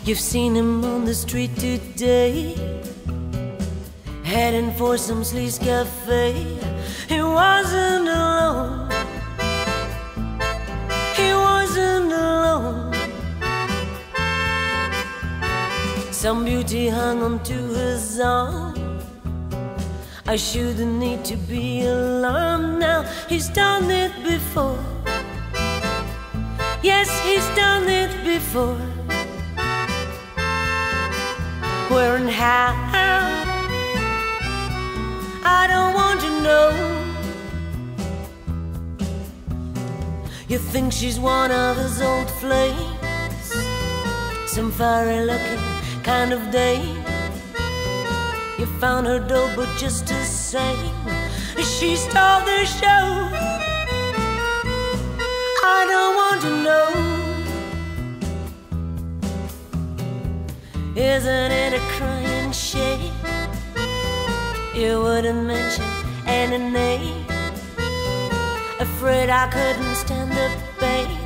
You've seen him on the street today, heading for some sleaze cafe. He wasn't alone. He wasn't alone. Some beauty hung onto his arm. I shouldn't need to be alarmed now. He's done it before. Yes, he's done it before. Where and how, I don't want to know. You think she's one of his old flames, some fiery looking kind of dame. You found her dull but just the same, she stole the show. I don't want to know. Isn't it a crying shame you wouldn't mention any name? Afraid I couldn't stand the pain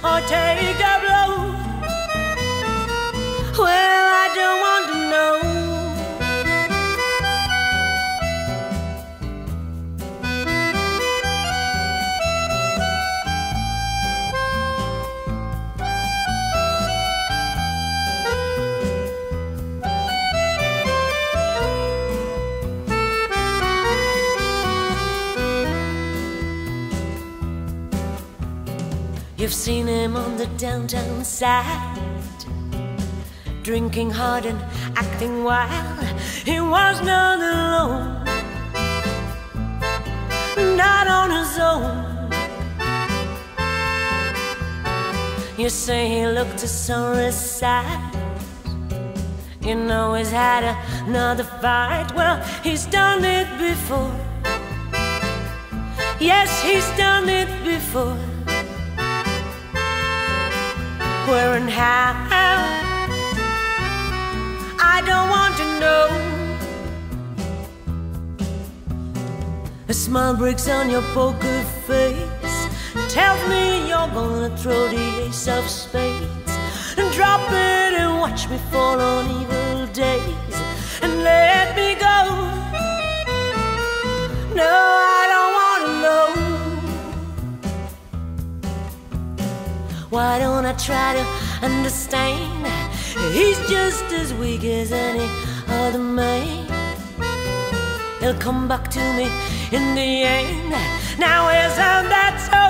or take a blow. Well, I don't want to know. You've seen him on the downtown side, drinking hard and acting wild. He was not alone, not on his own. You say he looked a sorry sight. You know he's had another fight. Well, he's done it before. Yes, he's done it before. Where and how, I don't want to know. A smile breaks on your poker face, tells me you're gonna throw the ace of spades and drop it and watch me fall on evil days and let me go. No, I don't want to know. Why don't I try to understand? He's just as weak as any other man. He'll come back to me in the end. Now isn't that so?